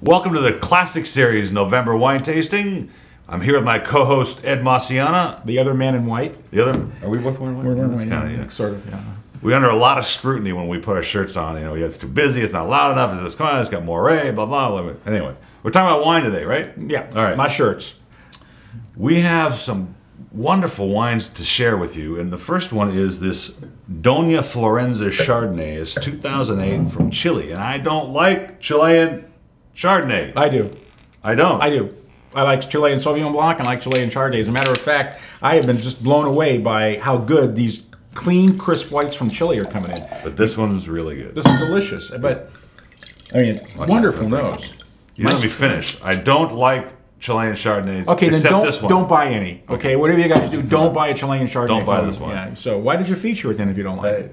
Welcome to the Classic Series November Wine Tasting. I'm here with my co-host Ed Masciana. The other man in white. Are we both wearing white? We're wearing That's white. kinda, yeah. Sort of, yeah. We're under a lot of scrutiny when we put our shirts on. You know, it's too busy, it's not loud enough, it's quiet, it's got moire, blah, blah, blah. Anyway, we're talking about wine today, right? Yeah, all right. My shirts. We have some wonderful wines to share with you, and the first one is this Dona Florencia Chardonnay. It's 2008 from Chile, and I don't like Chilean Chardonnay. I do. I don't. I do. I like Chilean Sauvignon Blanc and I like Chilean Chardonnay. As a matter of fact, I have been just blown away by how good these clean, crisp whites from Chile are coming in. But this one's really good. This is delicious. But, I mean, wonderful nose. You let me finish. I don't like Chilean Chardonnays, okay, then except this one. don't buy any. Okay, whatever you guys do, don't buy a Chilean Chardonnay. Don't buy this one. Yeah. So why did you feature it then if you don't like it?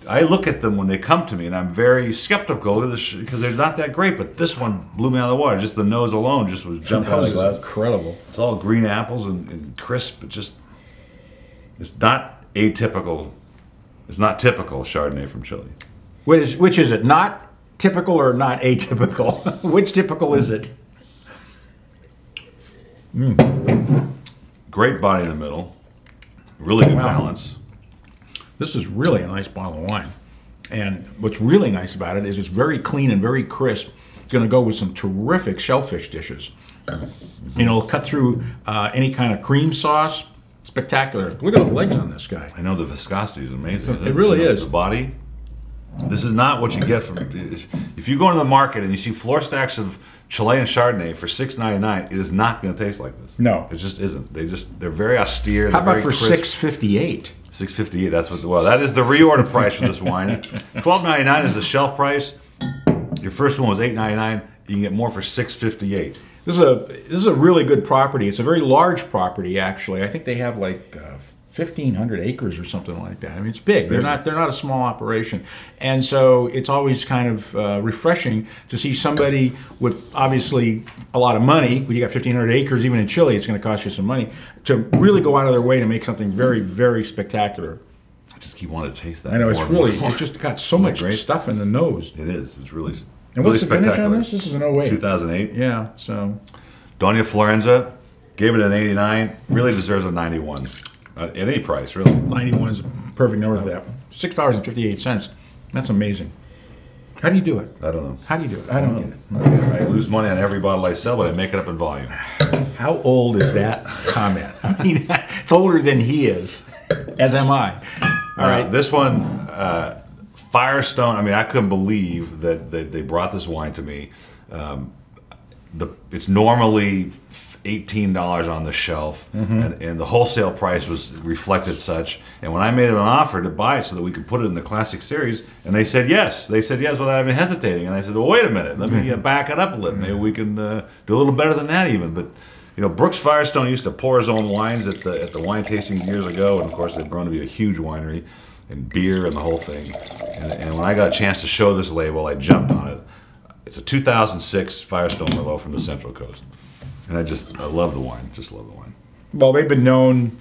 I look at them when they come to me, and I'm very skeptical because they're not that great. But this one blew me out of the water. Just the nose alone just was jumping out of the glass. Incredible. It's all green apples and crisp. It's not atypical. It's not typical Chardonnay from Chile. Which is it? Not typical or not atypical? Which typical is it? Great body in the middle. Really good balance. This is really a nice bottle of wine. And what's really nice about it is it's very clean and very crisp. It's going to go with some terrific shellfish dishes. You know, cut through any kind of cream sauce. Spectacular. Look at the legs on this guy. I know the viscosity is amazing. It really is. The body. This is not what you get from. If you go into the market and you see floor stacks of Chilean Chardonnay for $6.99, it is not going to taste like this. No, it just isn't. They're very austere. How about very for $6.58? $6.58. That's what. Well, that is the reorder price for this wine. $12.99 is the shelf price. Your first one was $8.99. You can get more for $6.58. This is a really good property. It's a very large property, actually. I think they have like 1,500 acres or something like that. I mean, it's big. They're not a small operation, and so it's always kind of refreshing to see somebody with obviously a lot of money. When you got 1,500 acres, even in Chile, it's going to cost you some money to really go out of their way to make something very, very spectacular. I just keep wanting to taste that. I know it just got so much stuff in the nose. It is. It's really. And what's the finish on this? This is an 08. 2008. Yeah. So. Dona Florencia gave it an 89. Really deserves a 91. At any price, really. 91 is a perfect number for that. $6.58. That's amazing. How do you do it? I don't know. How do you do it? I don't get it. I lose money on every bottle I sell, but I make it up in volume. How old is that comment? I mean, it's older than he is, as am I. All right. This one, Firestone. I mean, I couldn't believe that they brought this wine to me. It's normally $18 on the shelf, and the wholesale price was reflected such. And when I made them an offer to buy it so that we could put it in the Classic Series, and they said yes. They said yes without even hesitating. And I said, well, wait a minute. Let me back it up a little. Maybe we can do a little better than that even. But you know, Brooks Firestone used to pour his own wines at the wine tasting years ago, and of course they've grown to be a huge winery, and beer and the whole thing. And when I got a chance to show this label, I jumped on it. It's a 2006 Firestone Merlot from the Central Coast. And I love the wine. Just love the wine. Well, they've been known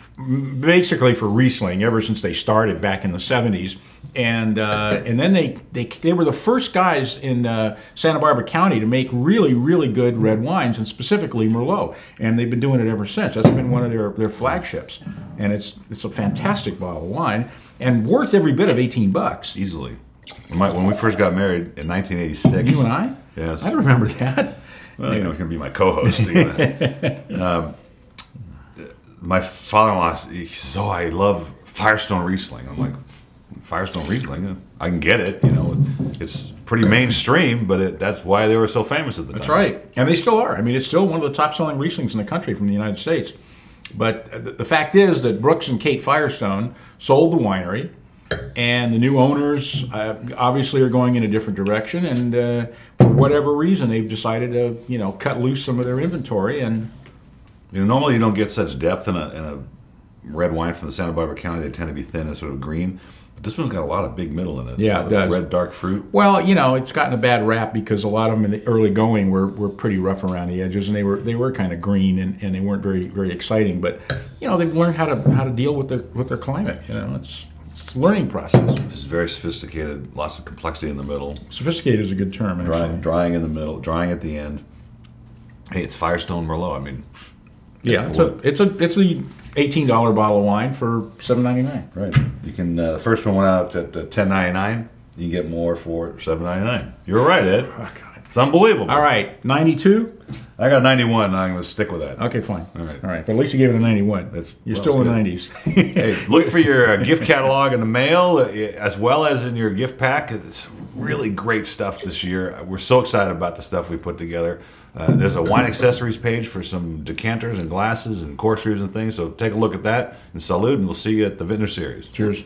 basically for Riesling ever since they started back in the 70s. And then they were the first guys in Santa Barbara County to make really, really good red wines, and specifically Merlot. And they've been doing it ever since. That's been one of their flagships. And it's a fantastic bottle of wine and worth every bit of $18. Easily. When we first got married in 1986. You and I? Yes. I remember that. Well, you know, he's going to be my co-host. My father-in-law, he says, oh, I love Firestone Riesling. I'm like, Firestone Riesling? I can get it. You know, it's pretty mainstream, but that's why they were so famous at the time. That's right. And they still are. I mean, it's still one of the top-selling Rieslings in the country from the United States. But the fact is that Brooks and Kate Firestone sold the winery, and the new owners obviously are going in a different direction, and for whatever reason, they've decided to, cut loose some of their inventory. And normally you don't get such depth in a red wine from the Santa Barbara County. They tend to be thin and sort of green. But this one's got a lot of big middle in it. Yeah, it does. Red dark fruit. Well, it's gotten a bad rap because a lot of them in the early going were pretty rough around the edges, and they were kind of green, and they weren't very, very exciting. But they've learned how to deal with their climate. It's It's a learning process. This is very sophisticated. Lots of complexity in the middle. Sophisticated is a good term, actually. Drying in the middle, drying at the end. Hey, it's Firestone Merlot. I mean, yeah, it's a $18 bottle of wine for $7.99. Right. You can. The first one went out at $10.99. You can get more for $7.99. You're right, Ed. Oh, God. It's unbelievable. All right, 92. I got 91. I'm going to stick with that. Okay, fine. All right. But at least you gave it a 91. You're still in the 90s. Hey, look for your gift catalog in the mail as well as in your gift pack. It's really great stuff this year. We're so excited about the stuff we put together. There's a wine accessories page for some decanters and glasses and corkscrews and things. So take a look at that and salute, and we'll see you at the Vintner Series. Cheers.